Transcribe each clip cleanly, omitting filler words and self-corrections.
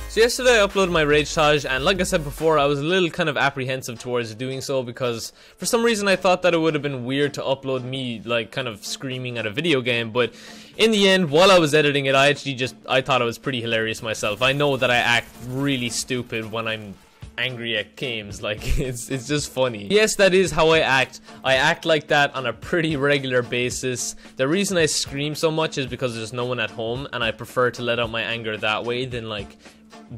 So yesterday I uploaded my rage tage, and like I said before, I was a little kind of apprehensive towards doing so because for some reason I thought that it would have been weird to upload me like kind of screaming at a video game, but in the end, while I was editing it, I thought it was pretty hilarious myself. I know that I act really stupid when I'm angry at games, like it's just funny. Yes, that is how I act. I act like that on a pretty regular basis. The reason I scream so much is because there's no one at home, and I prefer to let out my anger that way than like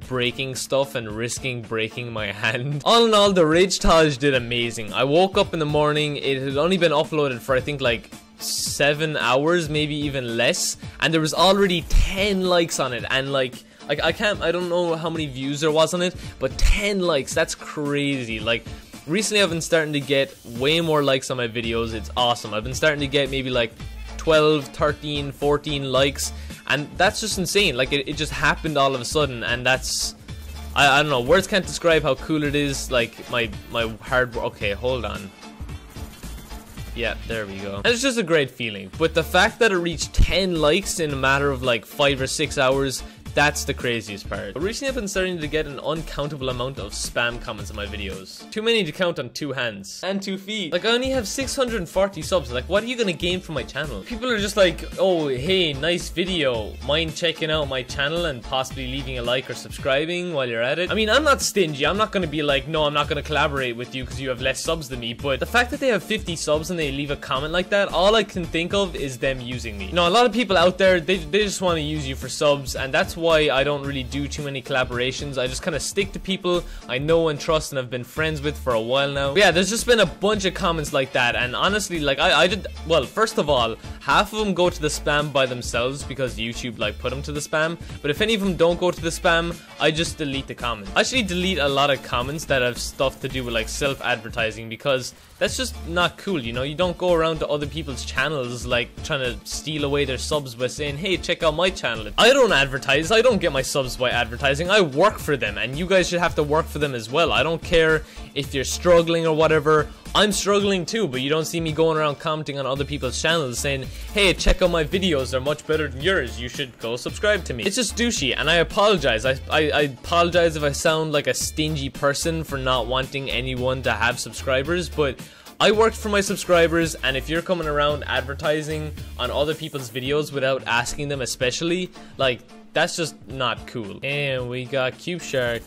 breaking stuff and risking breaking my hand. All in all, the rage tage did amazing. I woke up in the morning, it had only been uploaded for I think like 7 hours, maybe even less, and there was already 10 likes on it, and like I don't know how many views there was on it, but 10 likes, that's crazy. Like recently I've been starting to get way more likes on my videos. It's awesome. I've been starting to get maybe like 12, 13, 14 likes, and that's just insane. Like it just happened all of a sudden, and that's I don't know, words can't describe how cool it is. Like my hard work. Okay, hold on. Yeah, there we go. And it's just a great feeling. But the fact that it reached 10 likes in a matter of like 5 or 6 hours, that's the craziest part. But recently I've been starting to get an uncountable amount of spam comments on my videos. Too many to count on 2 hands. And 2 feet. Like I only have 640 subs. Like what are you gonna gain from my channel? People are just like, oh hey, nice video. Mind checking out my channel and possibly leaving a like or subscribing while you're at it? I mean, I'm not stingy. I'm not gonna be like, no, I'm not gonna collaborate with you because you have less subs than me. But the fact that they have 50 subs and they leave a comment like that, all I can think of is them using me. You know, a lot of people out there, they just want to use you for subs, and that's why I don't really do too many collaborations. I just kind of stick to people I know and trust and have been friends with for a while now. But yeah, there's just been a bunch of comments like that, and honestly, like I did, well, first of all, half of them go to the spam by themselves because YouTube like put them to the spam, but if any of them don't go to the spam, I just delete the comment. I actually delete a lot of comments that have stuff to do with like self-advertising, because that's just not cool, you know. You don't go around to other people's channels like trying to steal away their subs by saying, hey, check out my channel. I don't advertise. I don't get my subs by advertising. I work for them, and you guys should have to work for them as well. I don't care if you're struggling or whatever. I'm struggling too, but you don't see me going around commenting on other people's channels saying, hey, check out my videos, they're much better than yours, you should go subscribe to me. It's just douchey, and I apologize. I apologize if I sound like a stingy person for not wanting anyone to have subscribers, but I worked for my subscribers, and if you're coming around advertising on other people's videos without asking them especially, like, that's just not cool. And we got Cube Shark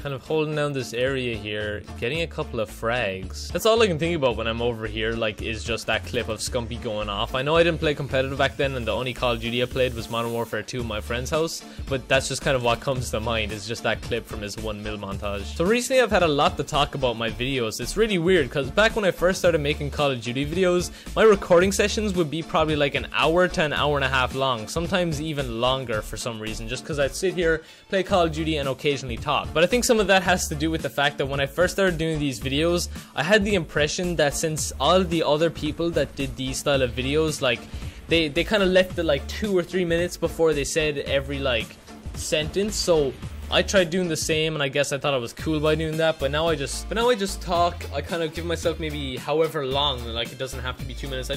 kind of holding down this area here, getting a couple of frags. That's all I can think about when I'm over here, like, is just that clip of Scumpy going off. I know I didn't play competitive back then, and the only Call of Duty I played was Modern Warfare 2 at my friend's house, but that's just kind of what comes to mind, is just that clip from his 1 mil montage. So recently I've had a lot to talk about my videos. It's really weird, because back when I first started making Call of Duty videos, my recording sessions would be probably like an hour to an hour and a half long, sometimes even longer for some reason, just because I'd sit here, play Call of Duty, and occasionally talk. But I think some of that has to do with the fact that when I first started doing these videos, I had the impression that since all the other people that did these style of videos, like, they kind of left it like 2 or 3 minutes before they said every like sentence, so I tried doing the same, and I guess I thought I was cool by doing that, but now I just talk. I kind of give myself maybe however long, like it doesn't have to be 2 minutes.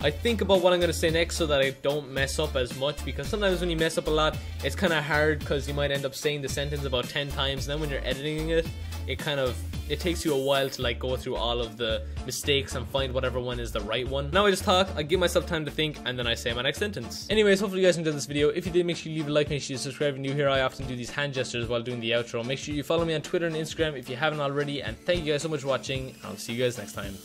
I think about what I'm going to say next so that I don't mess up as much, because sometimes when you mess up a lot, it's kind of hard because you might end up saying the sentence about 10 times, and then when you're editing it, it takes you a while to like go through all of the mistakes and find whatever one is the right one. Now I just talk, I give myself time to think, and then I say my next sentence. Anyways, hopefully you guys enjoyed this video. If you did, make sure you leave a like, make sure you subscribe if you're new here. I often do these hand gestures while doing the outro. Make sure you follow me on Twitter and Instagram if you haven't already, and thank you guys so much for watching. I'll see you guys next time.